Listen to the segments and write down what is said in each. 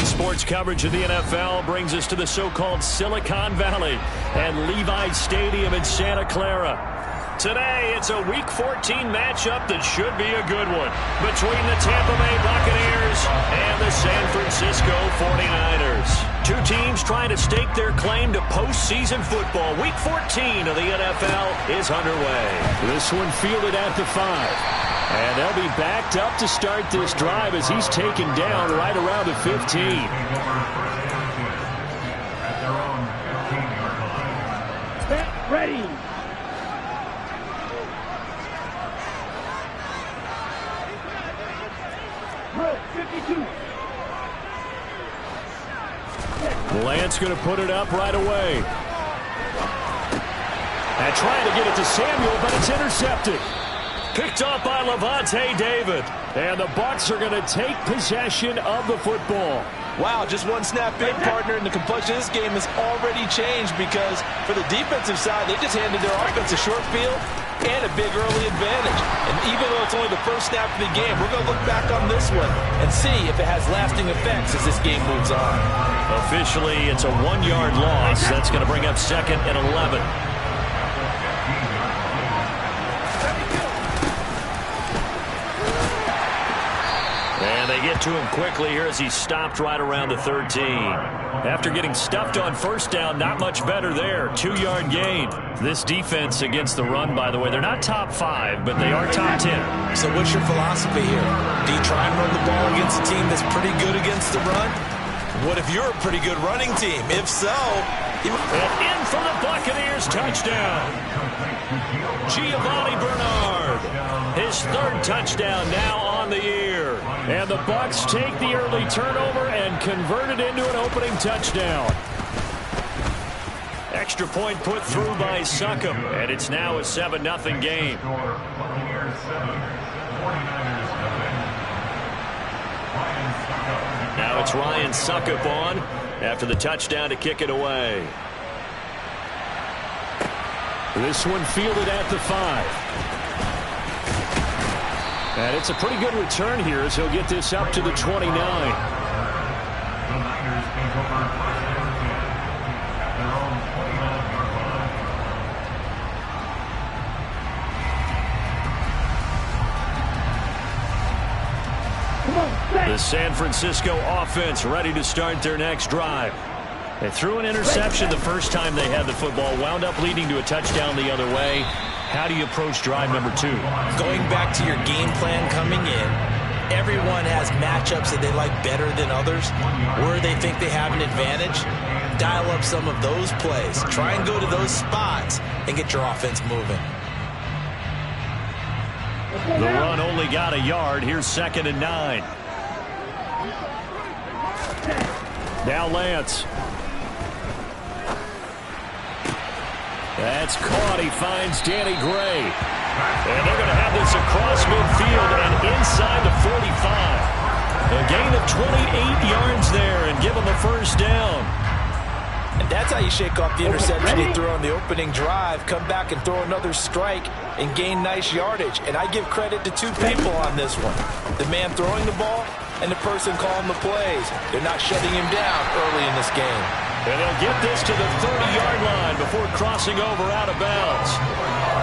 Daily sports coverage of the NFL brings us to the so-called Silicon Valley and Levi Stadium in Santa Clara. Today, it's a Week 14 matchup that should be a good one between the Tampa Bay Buccaneers and the San Francisco 49ers. Two teams trying to stake their claim to postseason football. Week 14 of the NFL is underway. This one fielded at the 5. And they'll be backed up to start this drive as he's taken down right around the 15. Ready. Lance going to put it up right away. And trying to get it to Samuel, but it's intercepted. Picked off by Levante David. And the Bucs are going to take possession of the football. Wow, just one snap in, partner, and the complexion of this game has already changed because for the defensive side, they just handed their offense a short field and a big early advantage. And even though it's only the first snap of the game, we're going to look back on this one and see if it has lasting effects as this game moves on. Officially, it's a 1-yard loss. That's going to bring up 2nd and 11. And they get to him quickly here as he stopped right around the 13. After getting stuffed on first down, not much better there. 2-yard gain. This defense against the run, by the way, they're not top 5, but they are top 10. So what's your philosophy here? Do you try and run the ball against a team that's pretty good against the run? What if you're a pretty good running team? If so... And in for the Buccaneers, touchdown. Giovanni Bernard. His 3rd touchdown now on the year. And the Bucs take the early turnover and convert it into an opening touchdown. Extra point put through by Succop. And it's now a 7-0 game. Now it's Ryan Succop on after the touchdown to kick it away. This one fielded at the 5. And it's a pretty good return here as he'll get this up to the 29. The San Francisco offense ready to start their next drive. They threw an interception the first time they had the football, wound up leading to a touchdown the other way. How do you approach drive number 2? Going back to your game plan coming in, everyone has matchups that they like better than others, where they think they have an advantage. Dial up some of those plays. Try and go to those spots and get your offense moving. The run only got a yard. Here's 2nd and 9. Now Lance. That's caught. He finds Danny Gray. And they're going to have this across midfield and inside the 45. A gain of 28 yards there and give them a first down. And that's how you shake off the interception he threw on the opening drive. Come back and throw another strike and gain nice yardage. And I give credit to 2 people on this one. The man throwing the ball and the person calling the plays. They're not shutting him down early in this game. And they'll get this to the 30-yard line before crossing over out of bounds.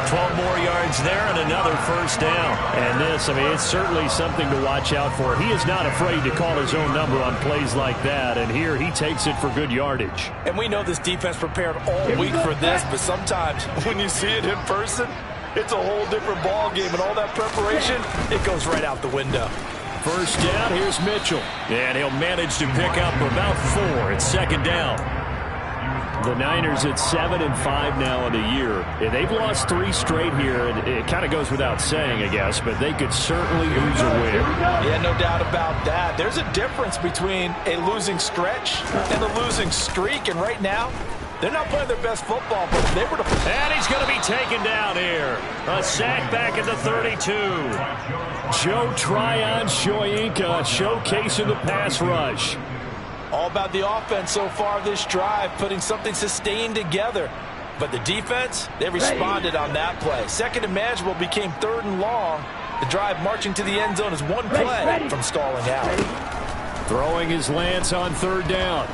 12 more yards there and another first down. And this, I mean, it's certainly something to watch out for. He is not afraid to call his own number on plays like that. And here he takes it for good yardage. And we know this defense prepared all week for this, but sometimes when you see it in person, it's a whole different ball game. And all that preparation, it goes right out the window. First down, here's Mitchell. And he'll manage to pick up about 4. It's 2nd down. The Niners at 7-5 now in the year. They've lost 3 straight here, and it kind of goes without saying, I guess, but they could certainly lose a win. Yeah, no doubt about that. There's a difference between a losing stretch and a losing streak, and right now, they're not playing their best football, but if they were to... And he's going to be taken down here. A sack back at the 32. Joe Tryon-Shoyinka showcasing the pass rush. All about the offense so far this drive, putting something sustained together. But the defense, they responded on that play. 2nd and manageable became 3rd and long. The drive marching to the end zone is one play from stalling out. Throwing his Lance on third down.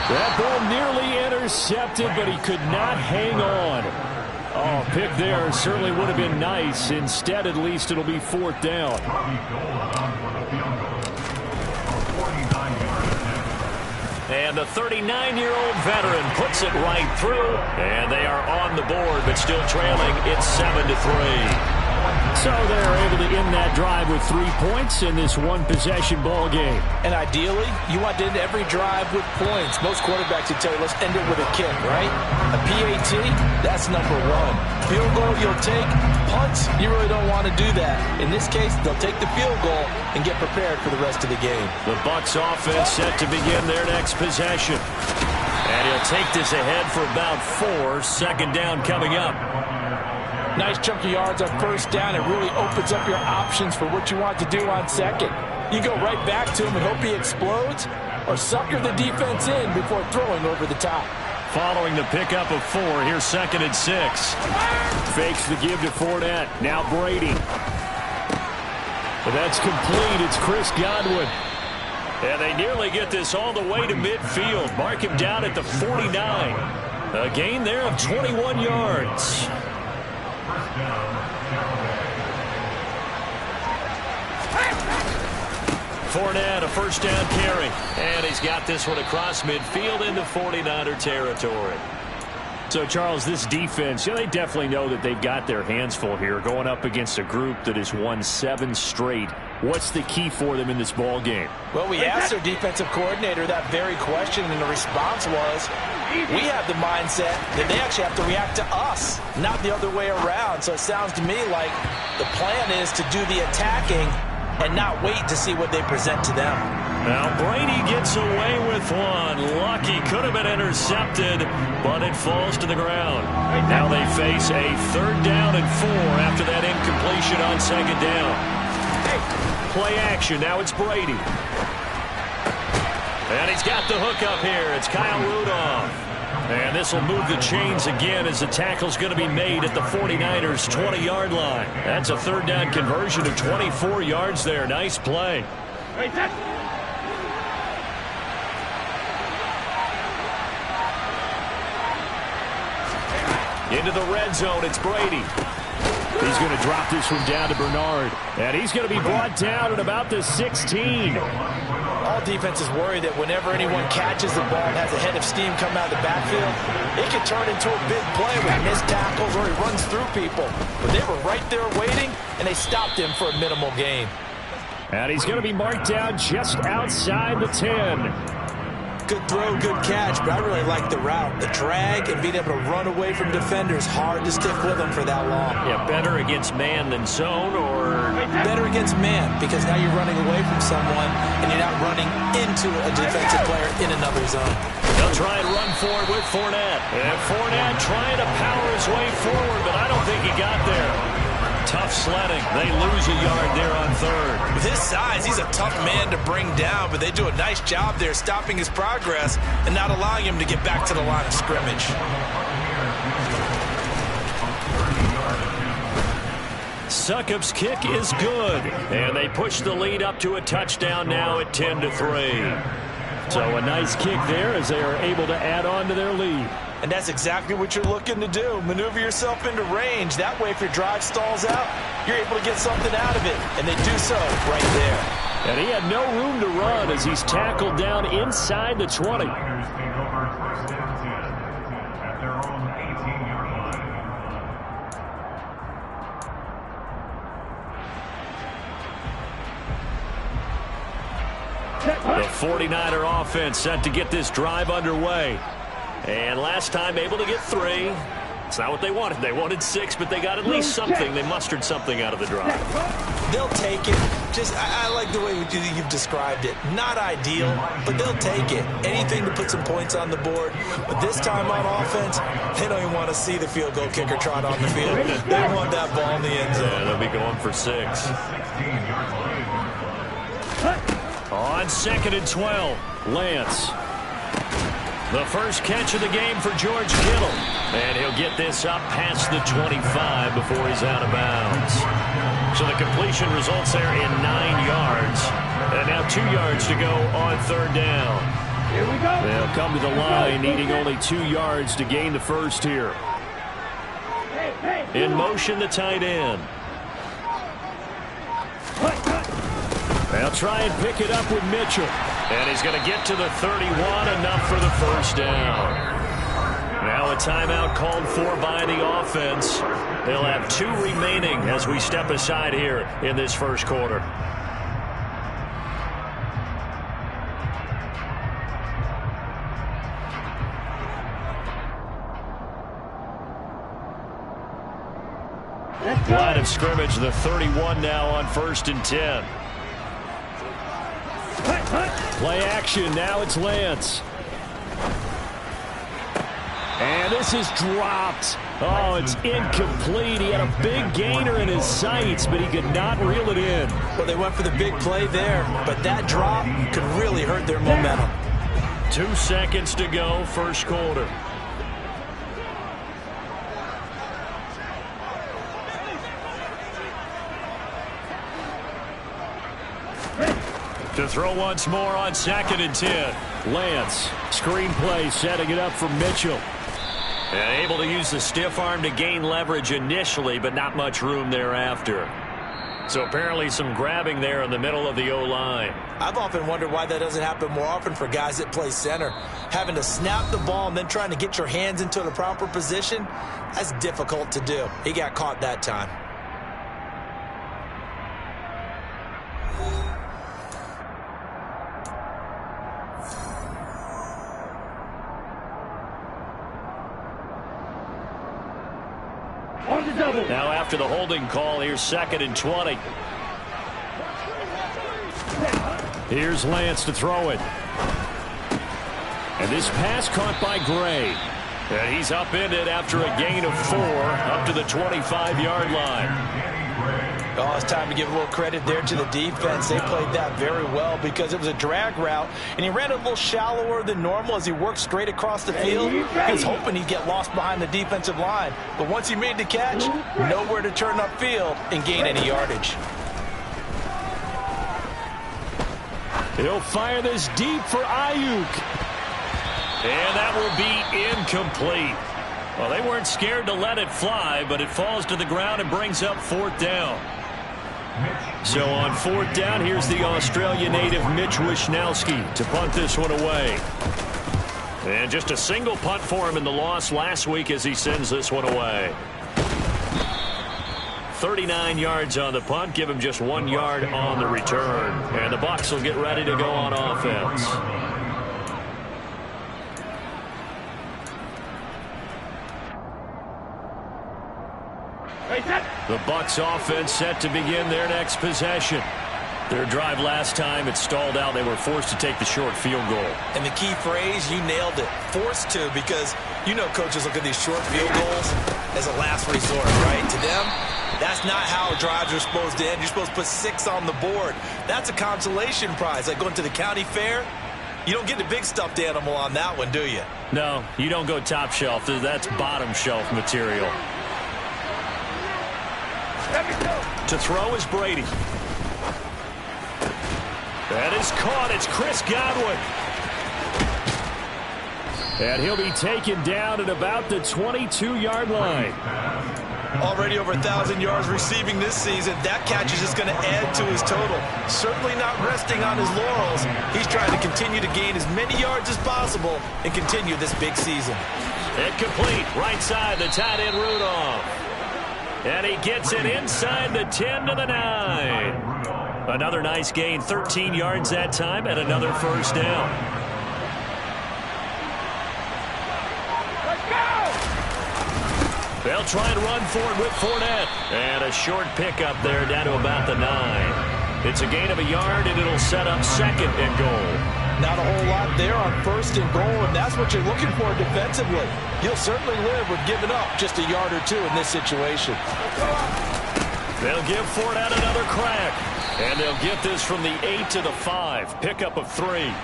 That ball nearly intercepted, but he could not hang on. Oh, pick there certainly would have been nice. Instead, at least it'll be fourth down. And the 39-year-old veteran puts it right through. And they are on the board, but still trailing. It's 7-3. So they're able to end that drive with 3 points in this one-possession ball game. And ideally, you want to end every drive with points. Most quarterbacks would tell you, let's end it with a kick, right? A PAT, that's number one. Field goal, you'll take. Punts, you really don't want to do that. In this case, they'll take the field goal and get prepared for the rest of the game. The Bucs offense set to begin their next possession. And he'll take this ahead for about 4. Second down coming up. Nice chunk of yards on first down. It really opens up your options for what you want to do on second. You go right back to him and hope he explodes, or sucker the defense in before throwing over the top. Following the pickup of 4, here's 2nd and 6. Fakes the give to Fournette. Now Brady. But that's complete. It's Chris Godwin. And they nearly get this all the way to midfield. Mark him down at the 49. A gain there of 21 yards. Fournette, a first down carry. And he's got this one across midfield into 49er territory. So, Charles, this defense, they definitely know that they've got their hands full here going up against a group that has won 7 straight. What's the key for them in this ball game? Well, we asked their defensive coordinator that very question, and the response was, we have the mindset that they actually have to react to us, not the other way around. So it sounds to me like the plan is to do the attacking and not wait to see what they present to them. Now Brady gets away with one. Lucky, could have been intercepted, but it falls to the ground. Now they face a 3rd down and 4 after that incompletion on 2nd down. Play action. Now it's Brady. And he's got the hook up here. It's Kyle Rudolph. And this will move the chains again as the tackle's going to be made at the 49ers' 20-yard line. That's a 3rd down conversion of 24 yards there. Nice play. Into the red zone, it's Brady. He's going to drop this one down to Bernard. And he's going to be brought down at about the 16. All defenses worry that whenever anyone catches the ball and has a head of steam come out of the backfield, it can turn into a big play with missed tackles or he runs through people. But they were right there waiting, and they stopped him for a minimal gain. And he's going to be marked down just outside the 10. Good throw, good catch, but I really like the route. The drag and being able to run away from defenders, hard to stick with them for that long. Yeah, better against man than zone, or? Better against man, because now you're running away from someone and you're not running into a defensive player in another zone. They'll try and run forward with Fournette. And Fournette trying to power his way forward, but I don't think he got there. Tough sledding. They lose a yard there on 3rd. With his size, he's a tough man to bring down, but they do a nice job there stopping his progress and not allowing him to get back to the line of scrimmage. Succop's kick is good, and they push the lead up to a touchdown now at 10-3. So a nice kick there as they are able to add on to their lead. And that's exactly what you're looking to do. Maneuver yourself into range. That way, if your drive stalls out, you're able to get something out of it. And they do so right there. And he had no room to run as he's tackled down inside the 20. The 49er offense set to get this drive underway. And last time able to get 3. It's not what they wanted. They wanted 6, but they got at least something. They mustered something out of the drive. They'll take it. I like the way you've described it. Not ideal, but they'll take it. Anything to put some points on the board. But this time on offense, they don't even want to see the field goal kicker trot on the field. They want that ball in the end zone. Yeah, they'll be going for 6. On 2nd and 12, Lance. The first catch of the game for George Kittle. And he'll get this up past the 25 before he's out of bounds. So the completion results there in 9 yards. And now 2 yards to go on third down. Here we go. They'll come to the line needing only 2 yards to gain the first here. In motion, the tight end. They'll try and pick it up with Mitchell. And he's going to get to the 31, enough for the first down. Now a timeout called for by the offense. They'll have 2 remaining as we step aside here in this first quarter. Line of scrimmage, the 31 now on 1st and 10. Play action, now it's Lance. And this is dropped. Oh, it's incomplete. He had a big gainer in his sights, but he could not reel it in. Well, they went for the big play there, but that drop could really hurt their momentum. 2 seconds to go, first quarter. To throw once more on 2nd and 10. Lance, screen play, setting it up for Mitchell. And able to use the stiff arm to gain leverage initially, but not much room thereafter. So apparently some grabbing there in the middle of the O-line. I've often wondered why that doesn't happen more often for guys that play center. Having to snap the ball and then trying to get your hands into the proper position, that's difficult to do. He got caught that time. Now after the holding call, here's 2nd and 20. Here's Lance to throw it. And this pass caught by Gray. And he's upended after a gain of 4 up to the 25-yard line. Oh, it's time to give a little credit there to the defense. They played that very well because it was a drag route, and he ran a little shallower than normal as he worked straight across the field. He was hoping he'd get lost behind the defensive line. But once he made the catch, nowhere to turn upfield and gain any yardage. He'll fire this deep for Ayuk. And that will be incomplete. Well, they weren't scared to let it fly, but it falls to the ground and brings up 4th down. So on 4th down, here's the Australia native Mitch Wishnowsky to punt this one away. And just a single punt for him in the loss last week as he sends this one away. 39 yards on the punt, give him just 1 yard on the return. And the Bucs will get ready to go on offense. The Bucs offense set to begin their next possession. Their drive last time, it stalled out. They were forced to take the short field goal. And the key phrase, you nailed it, forced to, because you know coaches look at these short field goals as a last resort, right? To them, that's not how drives are supposed to end. You're supposed to put 6 on the board. That's a consolation prize, like going to the county fair. You don't get the big stuffed animal on that one, do you? No, you don't go top shelf. That's bottom shelf material. To throw is Brady. That is caught. It's Chris Godwin. And he'll be taken down at about the 22-yard line. Already over 1,000 yards receiving this season. That catch is just going to add to his total. Certainly not resting on his laurels. He's trying to continue to gain as many yards as possible and continue this big season. Incomplete. Right side, the tight end Rudolph. And he gets it inside the 10 to the 9. Another nice gain, 13 yards that time, and another first down. Let's go! They'll try and run for it with Fournette. And a short pickup there down to about the 9. It's a gain of a yard, and it'll set up 2nd and goal. Not a whole lot there on 1st and goal, and that's what you're looking for defensively. You'll certainly live with giving up just a yard or 2 in this situation. They'll give Fournette another crack, and they'll get this from the 8 to the 5. Pickup of 3.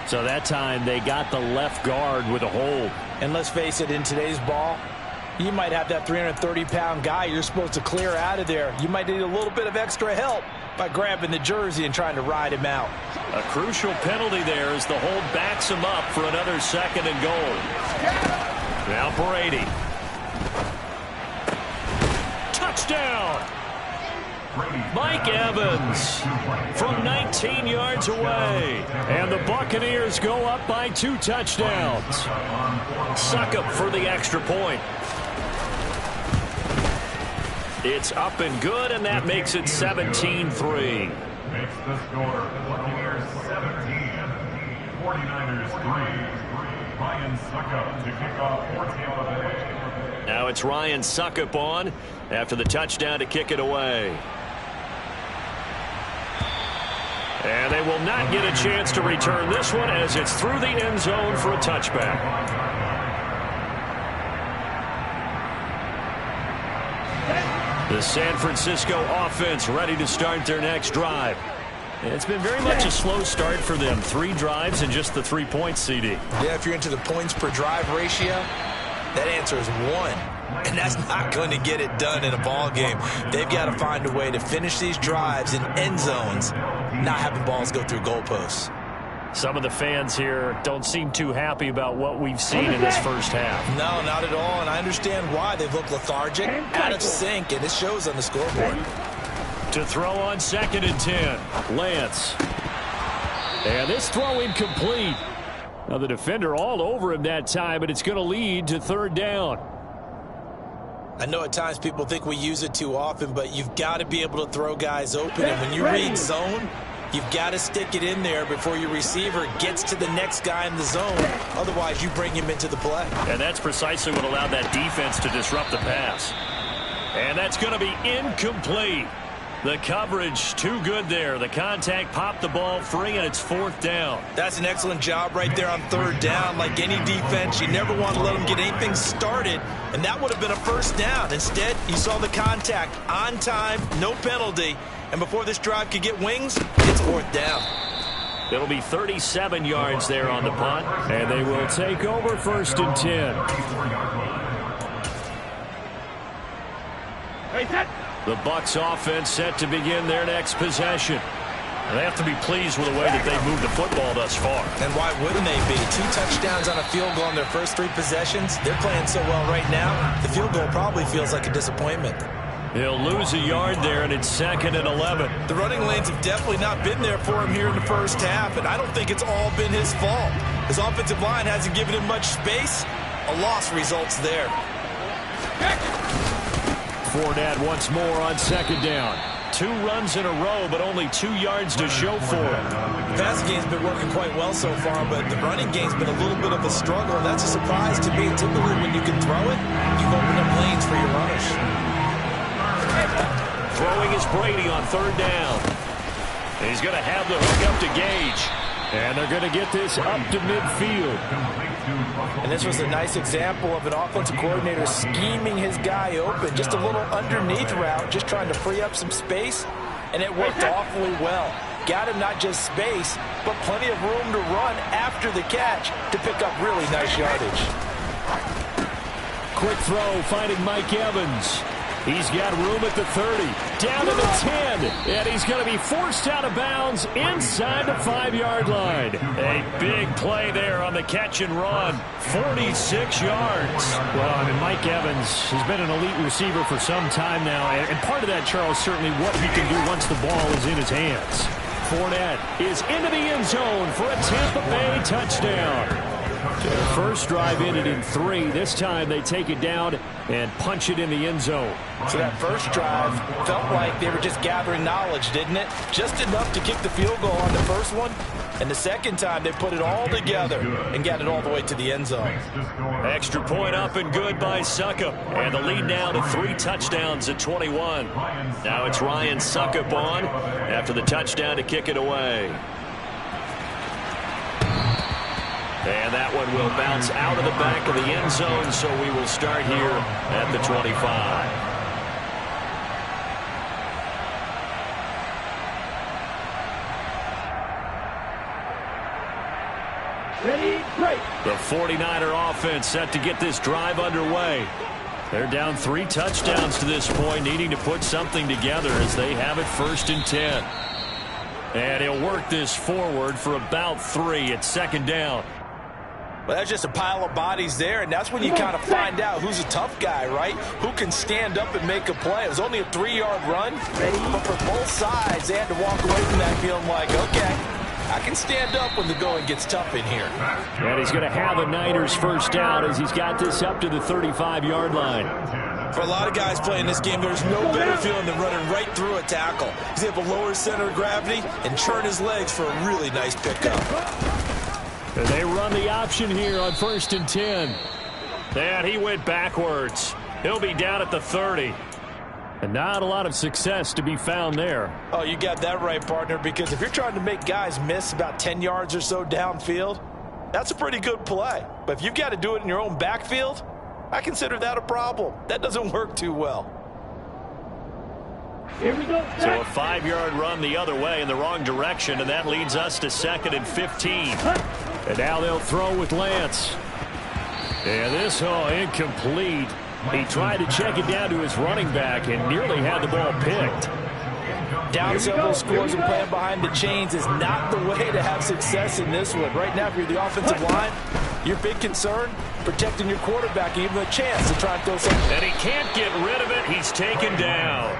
So that time they got the left guard with a hold. And let's face it, in today's ball, you might have that 330-pound guy you're supposed to clear out of there. You might need a little bit of extra help by grabbing the jersey and trying to ride him out. A crucial penalty there as the hold backs him up for another 2nd and goal. Now Brady. Touchdown! Mike Evans from 19 yards away. And the Buccaneers go up by 2 touchdowns. Succop for the extra point. It's up and good, and that makes it 17-3. Makes the score Buccaneers 17, 49ers 3. Ryan Succop to kick off for Tampa Bay. Now it's Ryan Succop on after the touchdown to kick it away. And they will not get a chance to return this one as it's through the end zone for a touchback. The San Francisco offense ready to start their next drive. It's been very much a slow start for them. 3 drives and just the 3 points, CD. Yeah, if you're into the points per drive ratio, that answer is 1. And that's not going to get it done in a ball game. They've got to find a way to finish these drives in end zones, not having balls go through goalposts. Some of the fans here don't seem too happy about what we've seen in this first half. No, not at all, and I understand why. They've looked lethargic, out of sync, and it shows on the scoreboard. To throw on 2nd and 10, Lance. And this throw incomplete. Now the defender all over him that time, but it's going to lead to 3rd down. I know at times people think we use it too often, but you've got to be able to throw guys open, and when you read zone, you've got to stick it in there before your receiver gets to the next guy in the zone. Otherwise, you bring him into the play. And that's precisely what allowed that defense to disrupt the pass. And that's going to be incomplete. The coverage too good there. The contact popped the ball free, and it's 4th down. That's an excellent job right there on 3rd down. Like any defense, you never want to let them get anything started, and that would have been a 1st down. Instead, you saw the contact on time, no penalty. And before this drive could get wings, it's 4th down. It'll be 37 yards there on the punt, and they will take over 1st and 10. The Bucs offense set to begin their next possession. They have to be pleased with the way that they've moved the football thus far. And why wouldn't they be? 2 touchdowns on a field goal in their first 3 possessions. They're playing so well right now, the field goal probably feels like a disappointment. He'll lose a yard there, and it's 2nd and 11. The running lanes have definitely not been there for him here in the first half, and I don't think it's all been his fault. His offensive line hasn't given him much space. A loss results there. Fournette once more on 2nd down. 2 runs in a row, but only 2 yards to show for it. The passing game's been working quite well so far, but the running game's been a little bit of a struggle, and that's a surprise to me. Typically, when you can throw it, you've opened up lanes for your runners. Throwing is Brady on 3rd down. He's going to have the hook up to Gage. And they're going to get this up to midfield. And this was a nice example of an offensive coordinator scheming his guy open. Just a little underneath route, just trying to free up some space. And it worked awfully well. Got him not just space, but plenty of room to run after the catch to pick up really nice yardage. Quick throw, finding Mike Evans. He's got room at the 30, down to the 10, and he's going to be forced out of bounds inside the 5-yard line. A big play there on the catch and run, 46 yards. Well, I mean, Mike Evans has been an elite receiver for some time now, and part of that, Charles, certainly what he can do once the ball is in his hands. Fournette is into the end zone for a Tampa Bay touchdown. Their first drive ended in 3. This time they take it down and punch it in the end zone. So that first drive felt like they were just gathering knowledge, didn't it? Just enough to kick the field goal on the first one. And the second time they put it all together and got it all the way to the end zone. Extra point up and good by Succop. And the lead now to 3 touchdowns at 21. Now it's Ryan Succop on after the touchdown to kick it away. And that one will bounce out of the back of the end zone, so we will start here at the 25. 49er offense set to get this drive underway. They're down 3 touchdowns to this point, needing to put something together as they have it 1st and 10. And he'll work this forward for about 3. It's 2nd down. Well, that's just a pile of bodies there, and that's when you kind of find out who's a tough guy, right? Who can stand up and make a play. It was only a 3-yard run, but for both sides, they had to walk away from that feeling like, okay, I can stand up when the going gets tough in here. And he's going to have a Niners 1st down as he's got this up to the 35-yard line. For a lot of guys playing this game, there's no better feeling than running right through a tackle. He's able to lower his center of gravity and churn his legs for a really nice pickup. And they run the option here on 1st and 10. And he went backwards. He'll be down at the 30. And not a lot of success to be found there. Oh, you got that right, partner, because if you're trying to make guys miss about 10 yards or so downfield, that's a pretty good play. But if you've got to do it in your own backfield, I consider that a problem. That doesn't work too well. Here we go. So a 5-yard run the other way in the wrong direction, and that leads us to 2nd and 15. And now they'll throw with Lance. And this, incomplete. He tried to check it down to his running back and nearly had the ball picked. Down several scores and playing behind the chains is not the way to have success in this one. Right now, if you're the offensive line, your big concern, protecting your quarterback, even a chance to try and throw something. And he can't get rid of it. He's taken down.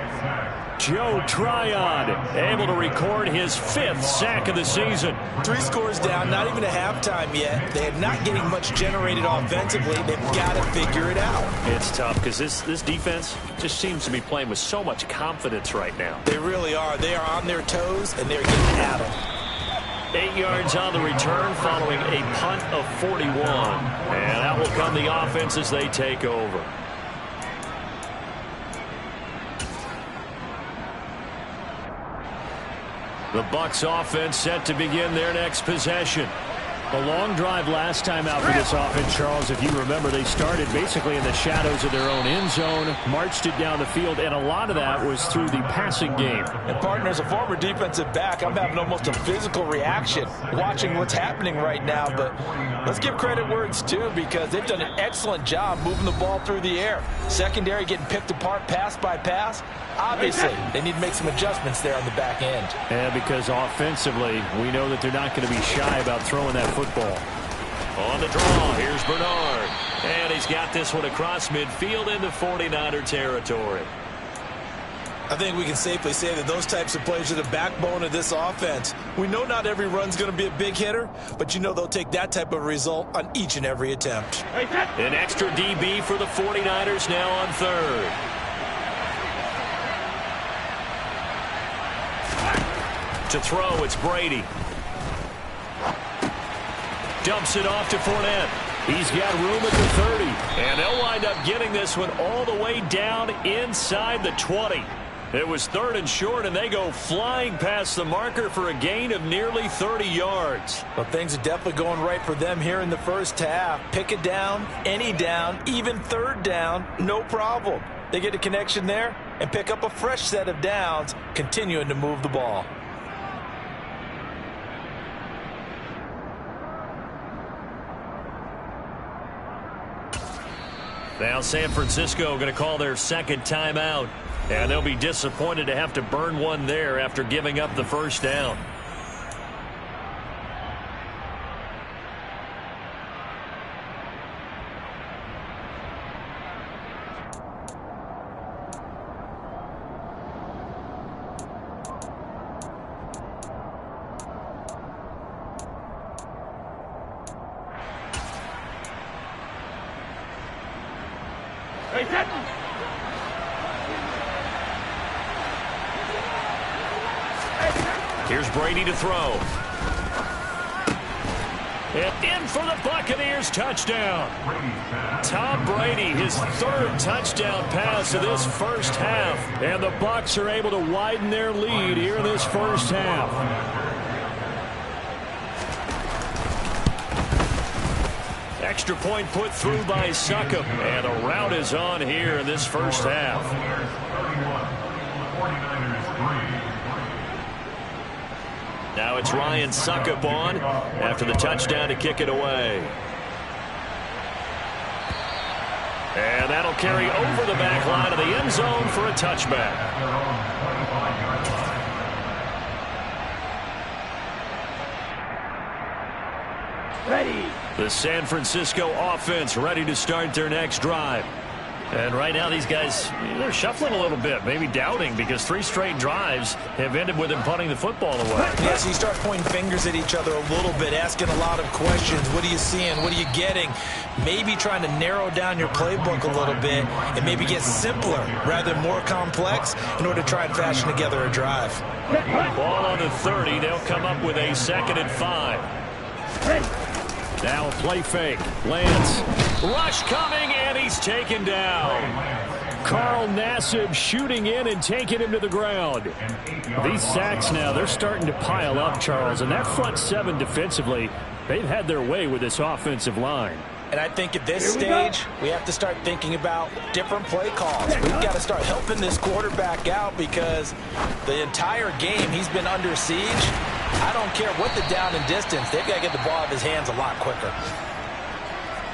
Joe Tryon able to record his 5th sack of the season. 3 scores down, not even a halftime yet. They are not getting much generated offensively. They've got to figure it out. It's tough because this defense just seems to be playing with so much confidence right now. They really are. They are on their toes, and they're getting at them. 8 yards on the return following a punt of 41. And that will come the offense as they take over. The Bucs offense set to begin their next possession. A long drive last time out for this offense, Charles. If you remember, they started basically in the shadows of their own end zone, marched it down the field, and a lot of that was through the passing game. And, partner, as a former defensive back, I'm having almost a physical reaction watching what's happening right now. But let's give credit where it's due because they've done an excellent job moving the ball through the air. Secondary getting picked apart pass by pass. Obviously, they need to make some adjustments there on the back end. And because offensively, we know that they're not going to be shy about throwing that football. On the draw, here's Bernard. And he's got this one across midfield into 49er territory. I think we can safely say that those types of plays are the backbone of this offense. We know not every run's going to be a big hitter, but you know they'll take that type of result on each and every attempt. An extra DB for the 49ers now on 3rd. To throw, it's Brady. Dumps it off to Fournette. He's got room at the 30. And they'll wind up getting this one all the way down inside the 20. It was 3rd and short, and they go flying past the marker for a gain of nearly 30 yards. Well, things are definitely going right for them here in the first half. Pick it down, any down, even 3rd down, no problem. They get a connection there and pick up a fresh set of downs, continuing to move the ball. Now San Francisco going to call their 2nd timeout. And they'll be disappointed to have to burn one there after giving up the 1st down. Here's Brady to throw. And in for the Buccaneers touchdown. Tom Brady, his 3rd touchdown pass of this first half. And the Bucs are able to widen their lead here in this first half. Extra point put through by Succop. And a rout is on here in this first half. Now it's Ryan Succop on after the touchdown to kick it away. And that'll carry over the back line of the end zone for a touchback. Ready. The San Francisco offense ready to start their next drive. And right now these guys, they're shuffling a little bit, maybe doubting, because 3 straight drives have ended with them punting the football away. Yeah, so you start pointing fingers at each other a little bit, asking a lot of questions. What are you seeing? What are you getting? Maybe trying to narrow down your playbook a little bit and maybe get simpler rather than more complex in order to try and fashion together a drive. Ball on the 30. They'll come up with a 2nd and 5. Ready. Now a play fake. Lance. Rush coming, and he's taken down. Carl Nassib shooting in and taking him to the ground. These sacks now, they're starting to pile up, Charles. And that front 7 defensively, they've had their way with this offensive line. And I think at this stage, we have to start thinking about different play calls. We've got to start helping this quarterback out because the entire game he's been under siege. I don't care what the down and distance. They've got to get the ball out of his hands a lot quicker.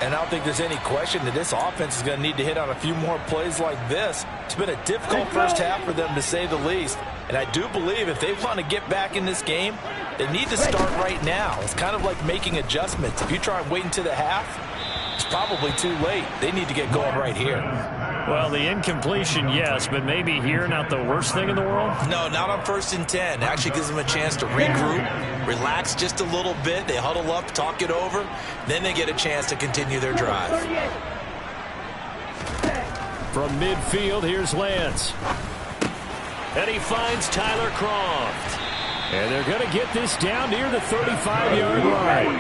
And I don't think there's any question that this offense is going to need to hit on a few more plays like this. It's been a difficult first half for them, to say the least. And I do believe if they want to get back in this game, they need to start right now. It's kind of like making adjustments. If you try and wait until the half, it's probably too late. They need to get going right here. Well, the incompletion, yes, but maybe here not the worst thing in the world? No, not on 1st and 10. It actually gives them a chance to regroup, relax just a little bit. They huddle up, talk it over. Then they get a chance to continue their drive. From midfield, here's Lance. And he finds Tyler Croft. And they're going to get this down near the 35-yard line.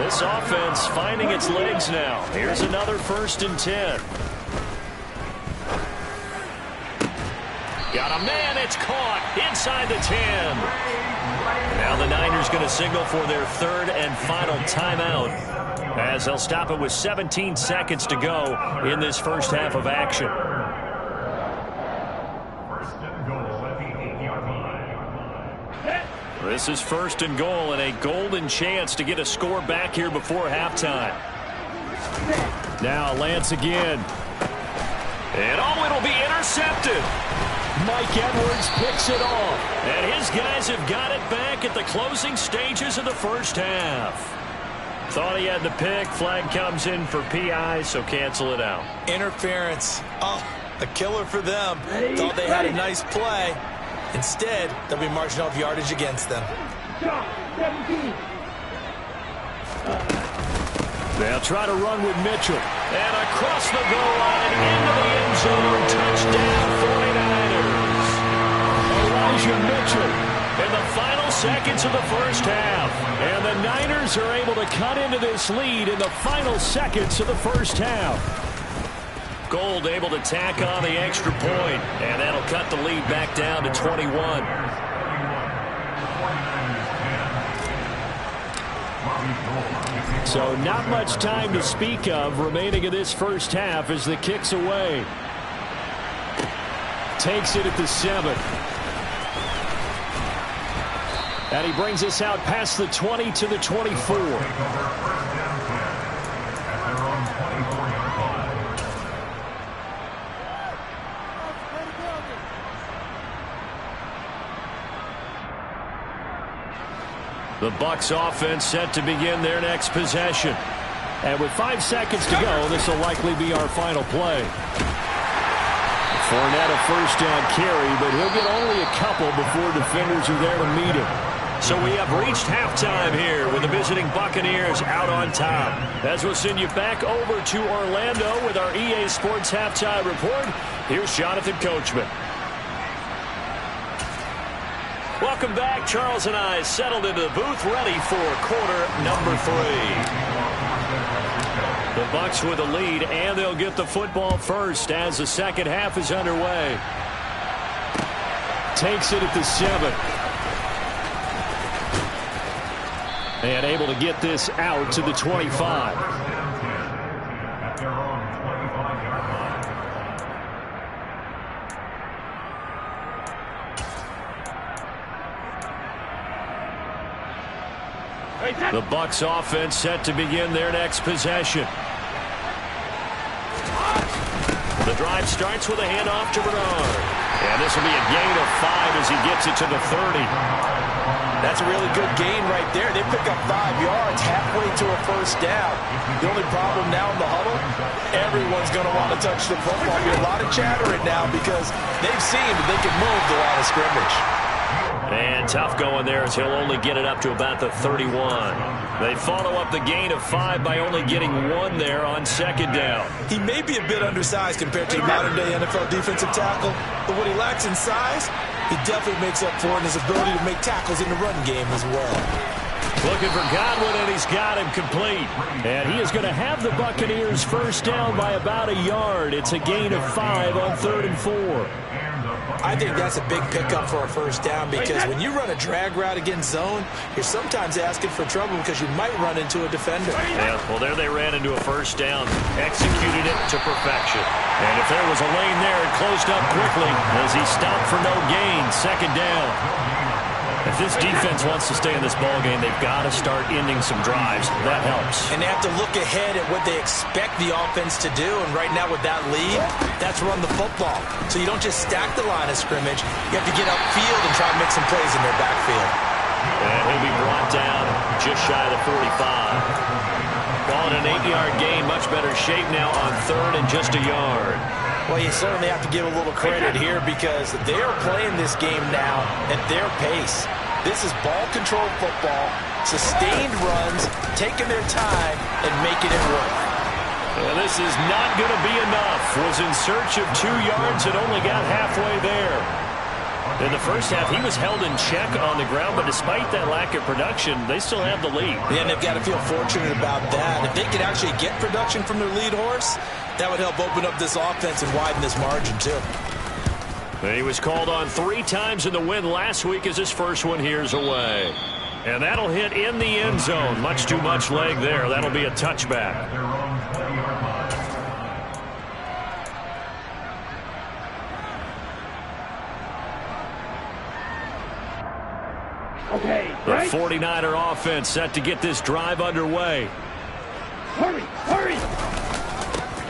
This offense finding its legs now. Here's another 1st and 10. Got a man, it's caught inside the 10. Now the Niners going to signal for their 3rd and final timeout as they'll stop it with 17 seconds to go in this first half of action. 1st and goal at the 8-yard line. This is 1st and goal and a golden chance to get a score back here before halftime. Now Lance again. And it'll be intercepted. Mike Edwards picks it off. And his guys have got it back at the closing stages of the first half. Thought he had the pick. Flag comes in for PI, so cancel it out. Interference. Oh, a killer for them. Thought they had a nice play. Instead, they'll be marching off yardage against them. They'll try to run with Mitchell. And across the goal line, into the end zone, touchdown 49ers. Elijah Mitchell. In the final seconds of the first half. And the Niners are able to cut into this lead in the final seconds of the first half. Gold able to tack on the extra point. And that'll cut the lead back down to 21. So not much time to speak of remaining in this first half as the kick's away. Takes it at the 7. And he brings us out past the 20 to the 24. The Bucs offense set to begin their next possession. And with 5 seconds to go, this will likely be our final play. Fournette a first down carry, but he'll get only a couple before defenders are there to meet him. So we have reached halftime here with the visiting Buccaneers out on top. As we'll send you back over to Orlando with our EA Sports Halftime Report, here's Jonathan Coachman. Welcome back. Charles and I settled into the booth, ready for quarter number 3. The Bucs with a lead, and they'll get the football first as the second half is underway. Takes it at the 7. And able to get this out to the 25. The Bucs offense set to begin their next possession. The drive starts with a handoff to Bernard. And this will be a gain of 5 as he gets it to the 30. That's a really good gain right there. They pick up 5 yards halfway to a first down. The only problem now in the huddle, everyone's going to want to touch the football. There'll be a lot of chattering now because they've seen that they can move the line of scrimmage. And tough going there as he'll only get it up to about the 31. They follow up the gain of 5 by only getting 1 there on second down. He may be a bit undersized compared to the modern-day NFL defensive tackle, but what he lacks in size, he definitely makes up for in his ability to make tackles in the run game as well. Looking for Godwin, and he's got him complete. And he is going to have the Buccaneers first down by about a yard. It's a gain of 5 on 3rd and 4. I think that's a big pickup for a first down because when you run a drag route against zone, you're sometimes asking for trouble because you might run into a defender. Yeah, well, there they ran into a first down, executed it to perfection. And if there was a lane there, it closed up quickly as he stopped for no gain, second down. If this defense wants to stay in this ballgame, they've got to start ending some drives. That helps. And they have to look ahead at what they expect the offense to do. And right now with that lead, that's run the football. So you don't just stack the line of scrimmage. You have to get upfield and try to make some plays in their backfield. And he'll be brought down just shy of the 45. Calling an 8-yard gain, much better shape now on 3rd and just a yard. Well, you certainly have to give a little credit here because they are playing this game now at their pace. This is ball control football, sustained runs, taking their time, and making it work. Well, this is not going to be enough. Was in search of 2 yards and only got halfway there. In the first half, he was held in check on the ground, but despite that lack of production, they still have the lead. Yeah, and they've got to feel fortunate about that. If they could actually get production from their lead horse, that would help open up this offense and widen this margin, too. He was called on 3 times in the win last week as his first one here's away. And that'll hit in the end zone. Much too much leg there. That'll be a touchback. Okay, The right? 49er offense set to get this drive underway. Hurry, hurry!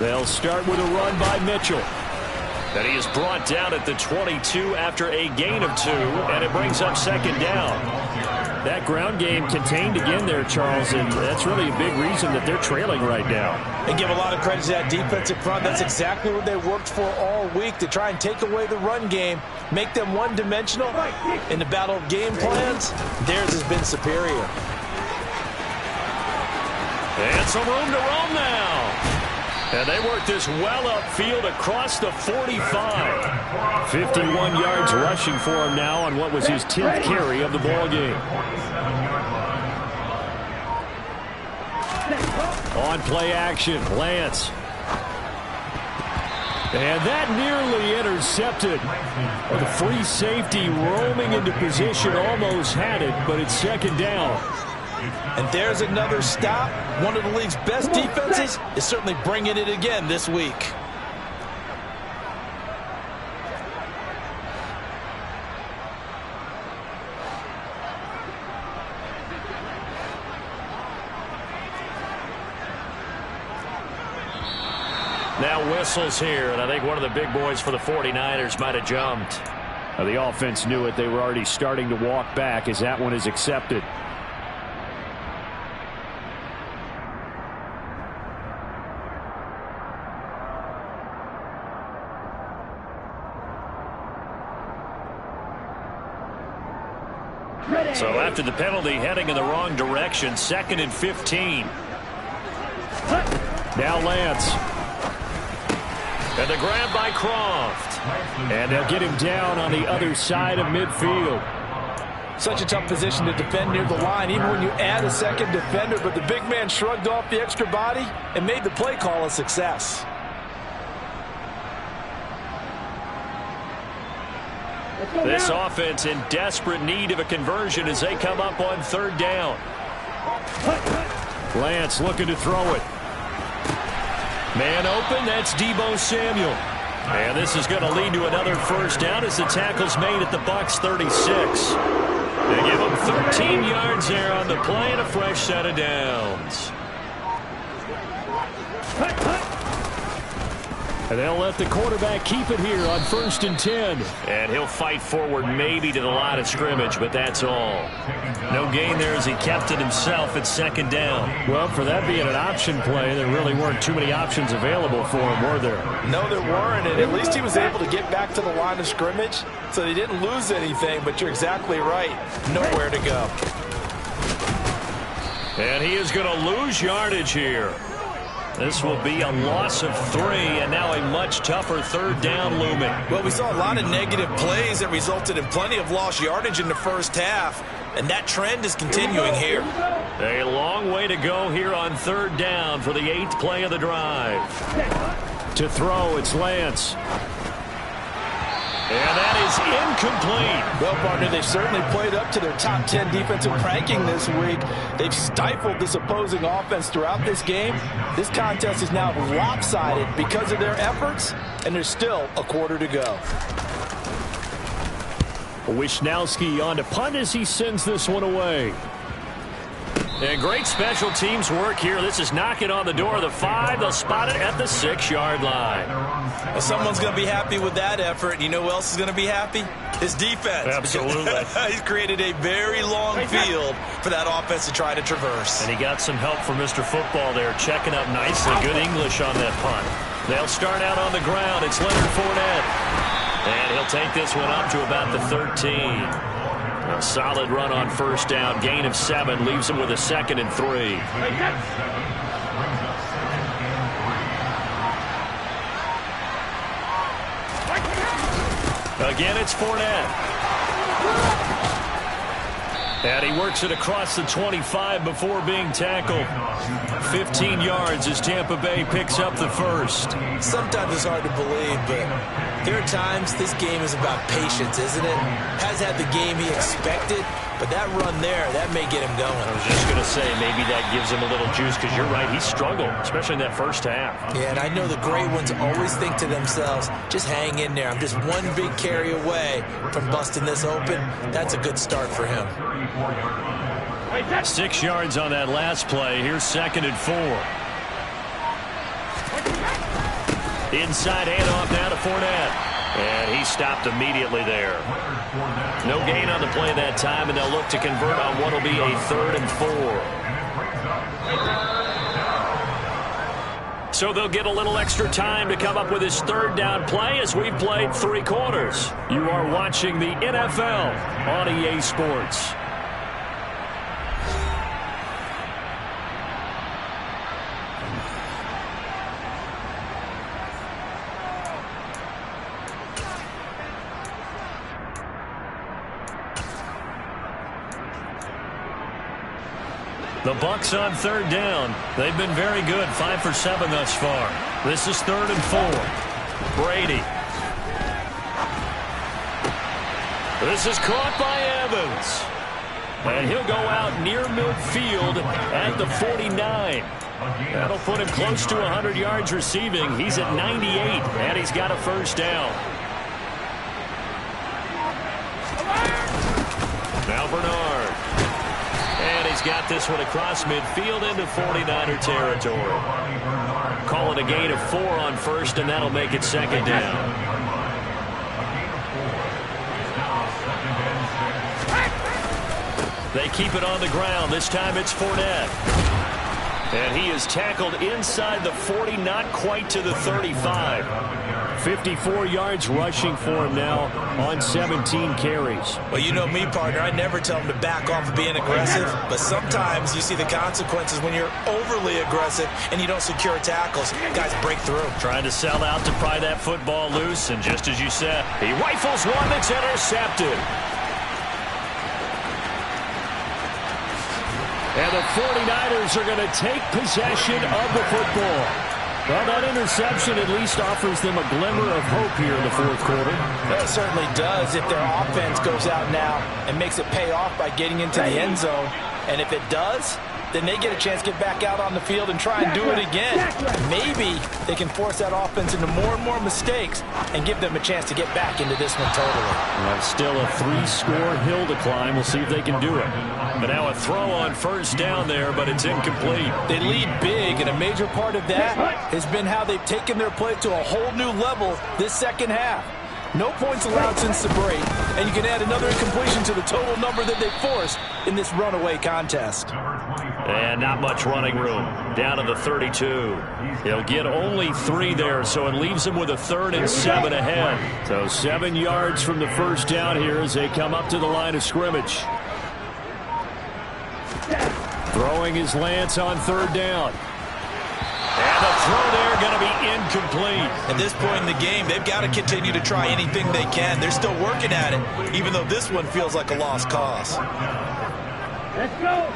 They'll start with a run by Mitchell. And he is brought down at the 22 after a gain of 2, and it brings up second down. That ground game contained again there, Charles, and that's really a big reason that they're trailing right now. They give a lot of credit to that defensive front. That's exactly what they worked for all week, to try and take away the run game, make them one-dimensional. In the battle of game plans, theirs has been superior. And some room to roam now. And they work this well upfield across the 45. 51 yards rushing for him now on what was his 10th carry of the ball game. On play action, Lance. And that nearly intercepted. Well, the free safety roaming into position almost had it, but it's second down. And there's another stop. One of the league's best defenses is certainly bringing it again this week. Now whistles here, and I think one of the big boys for the 49ers might have jumped. The offense knew it. They were already starting to walk back as that one is accepted. So after the penalty, heading in the wrong direction, 2nd and 15. Now Lance. And the grab by Croft. And they'll get him down on the other side of midfield. Such a tough position to defend near the line, even when you add a second defender. But the big man shrugged off the extra body and made the play call a success. This offense in desperate need of a conversion as they come up on 3rd down. Lance looking to throw it. Man open, that's Deebo Samuel. And this is going to lead to another first down as the tackle's made at the Bucs 36. They give them 13 yards there on the play and a fresh set of downs. And they'll let the quarterback keep it here on 1st and 10. And he'll fight forward maybe to the line of scrimmage, but that's all. No gain there as he kept it himself at 2nd down. Well, for that being an option play, there really weren't too many options available for him, were there? No, there weren't, and at least he was able to get back to the line of scrimmage, so they didn't lose anything, but you're exactly right. Nowhere to go. And he is going to lose yardage here. This will be a loss of 3, and now a much tougher 3rd down looming. Well, we saw a lot of negative plays that resulted in plenty of lost yardage in the first half, and that trend is continuing here. A long way to go here on 3rd down for the 8th play of the drive. To throw, it's Lance. And that is incomplete. Well, partner, they've certainly played up to their top 10 defensive ranking this week. They've stifled this opposing offense throughout this game. This contest is now lopsided because of their efforts, and there's still a quarter to go. Wishnowski on to punt as he sends this one away. And great special teams work here. This is knocking on the door of the 5. They'll spot it at the 6-yard line. Well, someone's going to be happy with that effort. You know who else is going to be happy? His defense. Absolutely. He's created a very long field for that offense to try to traverse. And he got some help from Mr. Football there, checking up nicely. Good English on that punt. They'll start out on the ground. It's Leonard Fournette. And he'll take this one up to about the 13. A solid run on 1st down. Gain of 7 leaves him with a 2nd and 3. Again, it's Fournette. And he works it across the 25 before being tackled. 15 yards as Tampa Bay picks up the 1st. Sometimes it's hard to believe, but there are times this game is about patience, isn't it? Has had the game he expected, but that run there, that may get him going. I was just going to say, maybe that gives him a little juice, because you're right, he struggled, especially in that first half. Yeah, and I know the great ones always think to themselves, just hang in there. I'm just one big carry away from busting this open. That's a good start for him. 6 yards on that last play. Here's 2nd and 4. Inside handoff now to Fournette. And he stopped immediately there. No gain on the play that time, and they'll look to convert on what will be a 3rd and 4. So they'll get a little extra time to come up with his 3rd down play as we've played 3 quarters. You are watching the NFL on EA Sports. The Bucs on 3rd down. They've been very good, 5 for 7 thus far. This is 3rd and 4. Brady. This is caught by Evans. And he'll go out near midfield at the 49. That'll put him close to 100 yards receiving. He's at 98, and he's got a 1st down. Now Bernard. And he's got this one across midfield into 49er territory. Call it a gain of 4 on 1st, and that'll make it 2nd down. They keep it on the ground. This time it's Fournette. And he is tackled inside the 40, not quite to the 35. 54 yards rushing for him now on 17 carries. Well, you know me, partner. I never tell him to back off of being aggressive, but sometimes you see the consequences when you're overly aggressive and you don't secure tackles. Guys break through. Trying to sell out to pry that football loose, and just as you said, he rifles one that's intercepted. And the 49ers are going to take possession of the football. Well, that interception at least offers them a glimmer of hope here in the 4th quarter. Well, it certainly does if their offense goes out now and makes it pay off by getting into the end zone. And if it does, then they get a chance to get back out on the field and try and do it again. Maybe they can force that offense into more and more mistakes and give them a chance to get back into this one totally. Well, still a 3-score hill to climb. We'll see if they can do it. But now a throw on first down there, but it's incomplete. They lead big, and a major part of that has been how they've taken their play to a whole new level this second half. No points allowed since the break, and you can add another incompletion to the total number that they forced in this runaway contest. And not much running room. Down to the 32. He'll get only 3 there, so it leaves him with a 3rd and 7 ahead. So 7 yards from the first down here as they come up to the line of scrimmage. Throwing is Lance on 3rd down. And the throw there going to be incomplete. At this point in the game, they've got to continue to try anything they can. They're still working at it, even though this one feels like a lost cause. Let's go.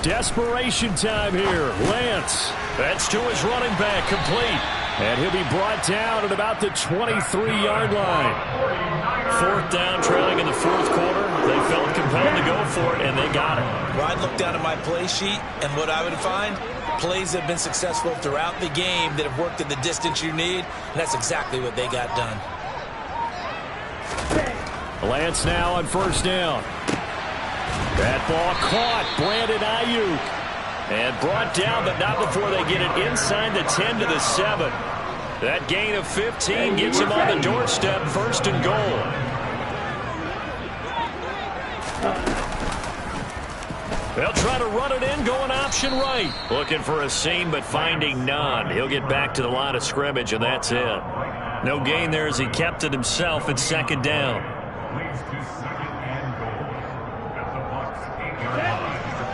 Desperation time here. Lance. That's to his running back, complete. And he'll be brought down at about the 23-yard line. 4th down, trailing in the 4th quarter. They felt compelled to go for it, and they got it. Well, I'd look down at my play sheet, and what I would find, plays have been successful throughout the game that have worked at the distance you need, and that's exactly what they got done. Lance now on first down. That ball caught. Brandon Ayuk. And brought down, but not before they get it inside the 10 to the 7. That gain of 15 gets him on the doorstep, 1st and goal. They'll try to run it in, going option right. Looking for a seam, but finding none. He'll get back to the line of scrimmage, and that's it. No gain there as he kept it himself at 2nd down. Leads to 2nd and goal at the Bucs 8-yard line.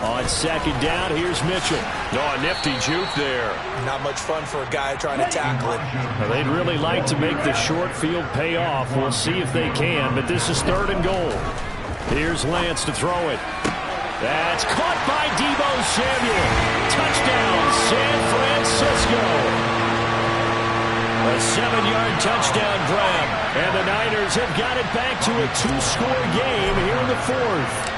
On 2nd down, here's Mitchell. Oh, a nifty juke there. Not much fun for a guy trying to tackle it. Well, they'd really like to make the short field pay off. We'll see if they can, but this is 3rd and goal. Here's Lance to throw it. That's caught by Deebo Samuel. Touchdown, San Francisco. A 7-yard touchdown grab. And the Niners have got it back to a 2-score game here in the 4th.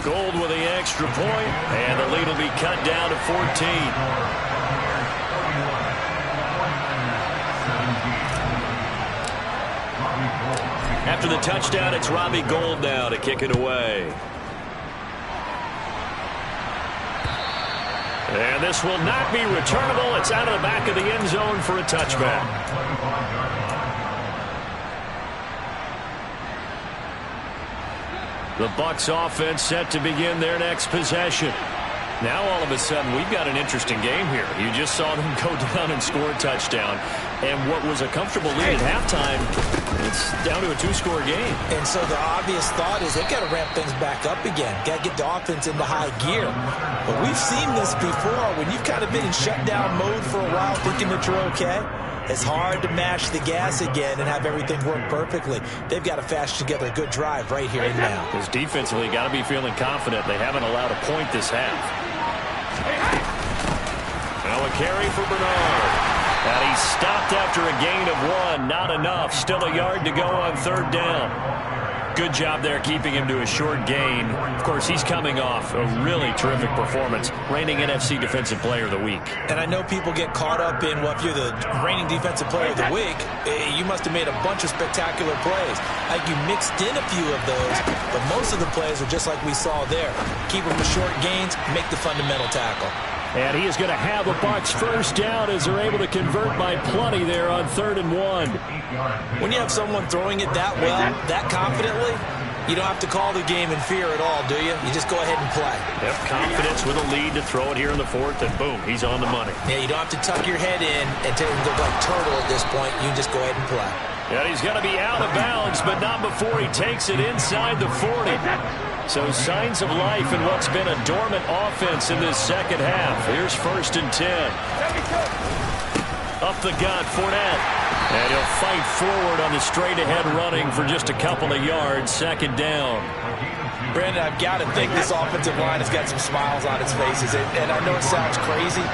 Gold with the extra point, and the lead will be cut down to 14. After the touchdown, it's Robbie Gould now to kick it away. And this will not be returnable. It's out of the back of the end zone for a touchback. The Bucs offense set to begin their next possession. Now all of a sudden we've got an interesting game here. You just saw them go down and score a touchdown. And what was a comfortable lead at halftime, it's down to a 2-score game. And so the obvious thought is they've got to ramp things back up again. Got to get the offense into high gear. But we've seen this before. When you've kind of been in shutdown mode for a while thinking that you're okay, it's hard to mash the gas again and have everything work perfectly. They've got to fashion together a good drive right here and now. Because defensively, got to be feeling confident. They haven't allowed a point this half. Now a carry for Bernard. And he stopped after a gain of 1. Not enough. Still a yard to go on 3rd down. Good job there keeping him to a short gain. Of course, he's coming off a really terrific performance. Reigning NFC Defensive Player of the Week. And I know people get caught up in, well, if you're the reigning Defensive Player of the Week, you must have made a bunch of spectacular plays. Like you mixed in a few of those, but most of the plays are just like we saw there. Keep them to short gains, make the fundamental tackle. And he is going to have a Bucs first down as they're able to convert by plenty there on 3rd and 1. When you have someone throwing it that well, that confidently, you don't have to call the game in fear at all, do you? You just go ahead and play. Yep, confidence with a lead to throw it here in the 4th, and boom, he's on the money. Yeah, you don't have to tuck your head in and look like turtle at this point. You can just go ahead and play. And he's going to be out of bounds, but not before he takes it inside the 40. So signs of life in what's been a dormant offense in this second half. Here's 1st and 10. Up the gut, Fournette. And he'll fight forward on the straight-ahead running for just a couple of yards. Second down. Brandon, I've got to think this offensive line has got some smiles on its faces. And I know it sounds crazy,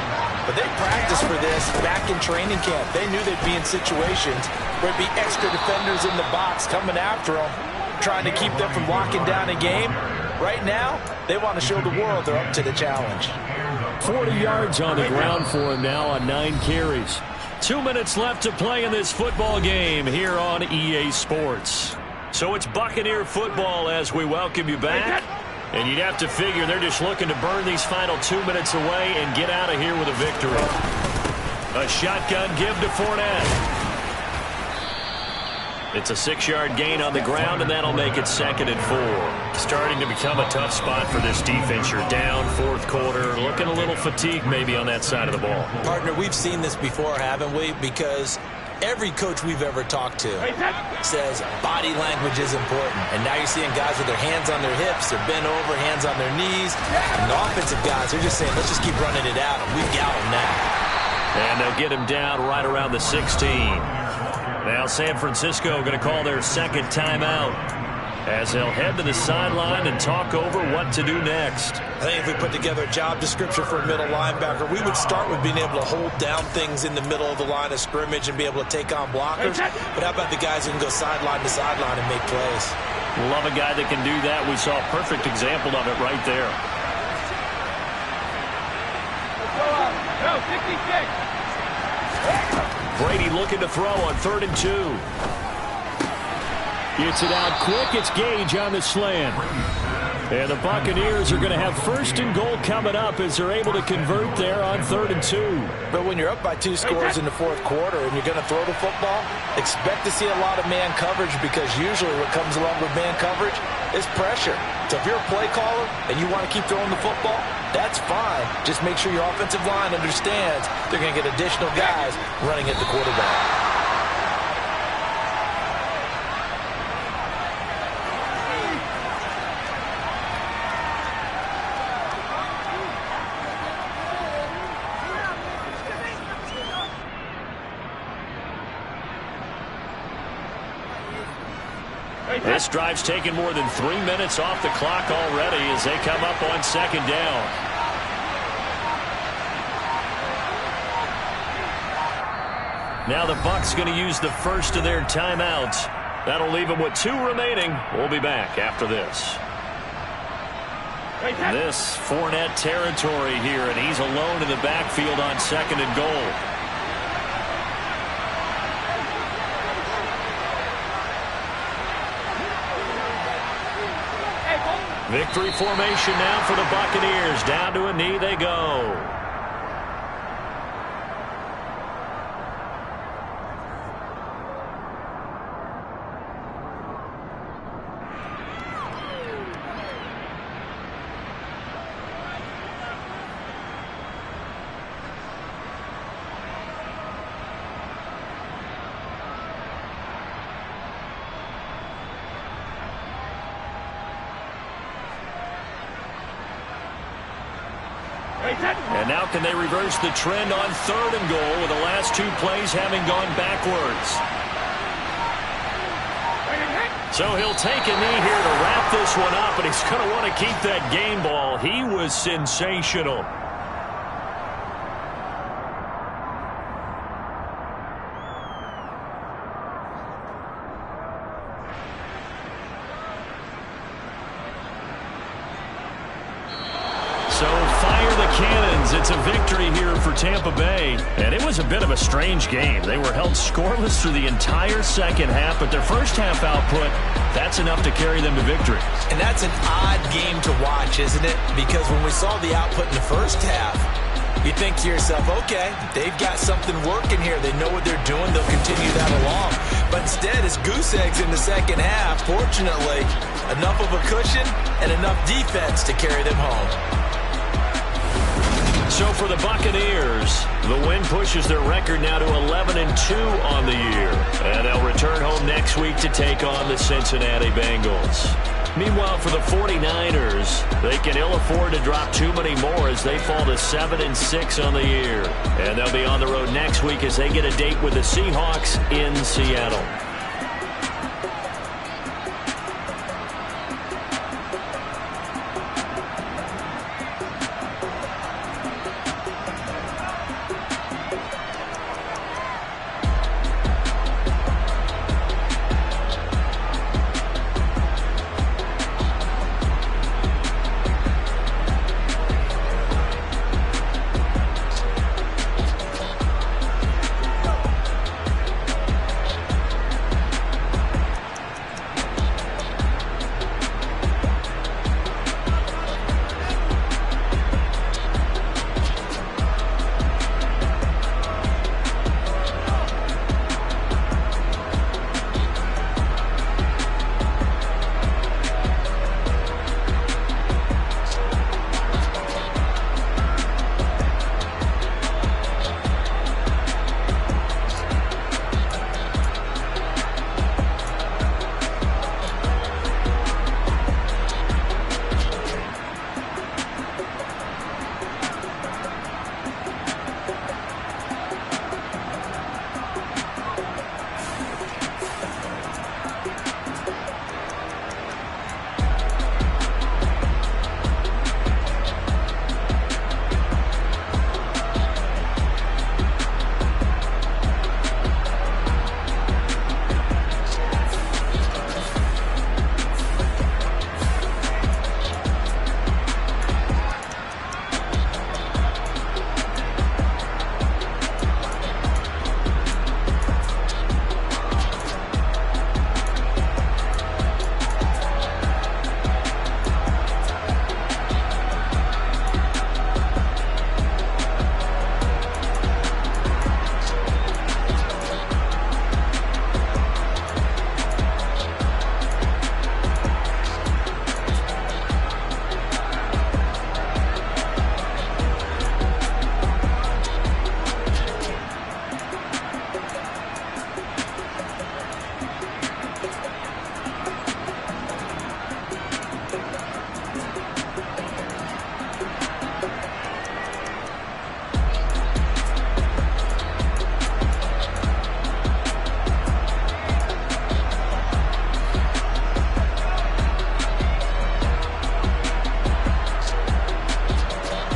but they practiced for this back in training camp. They knew they'd be in situations where it'd be extra defenders in the box coming after them, trying to keep them from locking down a game. Right now, they want to show the world they're up to the challenge. 40 yards on the ground for him now on 9 carries. 2 minutes left to play in this football game here on EA Sports. So it's Buccaneer football as we welcome you back. And you'd have to figure they're just looking to burn these final 2 minutes away and get out of here with a victory. A shotgun give to Fournette. It's a 6-yard gain on the ground, and that'll make it 2nd and 4. Starting to become a tough spot for this defense. You're down fourth quarter, looking a little fatigued maybe on that side of the ball. Partner, we've seen this before, haven't we? Because every coach we've ever talked to says body language is important. And now you're seeing guys with their hands on their hips, they're bent over, hands on their knees. And the offensive guys, they're just saying, let's just keep running it out, and we've got them now. And they'll get him down right around the 16. Now San Francisco going to call their second timeout as they'll head to the sideline and talk over what to do next. I think if we put together a job description for a middle linebacker, we would start with being able to hold down things in the middle of the line of scrimmage and be able to take on blockers. But how about the guys who can go sideline to sideline and make plays? Love a guy that can do that. We saw a perfect example of it right there. Go, 66. Brady looking to throw on 3rd and 2. Gets it out quick. It's Gage on the slant. And the Buccaneers are going to have 1st and goal coming up as they're able to convert there on 3rd and 2. But when you're up by 2 scores in the fourth quarter and you're going to throw the football, expect to see a lot of man coverage, because usually what comes along with man coverage is pressure. So if you're a play caller and you want to keep throwing the football, that's fine. Just make sure your offensive line understands they're going to get additional guys running at the quarterback. This drive's taken more than 3 minutes off the clock already as they come up on 2nd down. Now the Bucs going to use the first of their timeouts. That'll leave them with 2 remaining. We'll be back after this. This Fournette territory here, and he's alone in the backfield on 2nd and goal. Victory formation now for the Buccaneers. Down to a knee they go. And now can they reverse the trend on 3rd and goal with the last 2 plays having gone backwards? So he'll take a knee here to wrap this one up, and he's going to want to keep that game ball. He was sensational. So fire the cannons. It's a victory here for Tampa Bay. And it was a bit of a strange game. They were held scoreless through the entire second half, but their first half output, that's enough to carry them to victory. And that's an odd game to watch, isn't it? Because when we saw the output in the first half, you think to yourself, okay, they've got something working here. They know what they're doing. They'll continue that along. But instead, it's goose eggs in the second half. Fortunately, enough of a cushion and enough defense to carry them home. So for the Buccaneers, the win pushes their record now to 11-2 on the year. And they'll return home next week to take on the Cincinnati Bengals. Meanwhile, for the 49ers, they can ill afford to drop too many more as they fall to 7-6 on the year. And they'll be on the road next week as they get a date with the Seahawks in Seattle.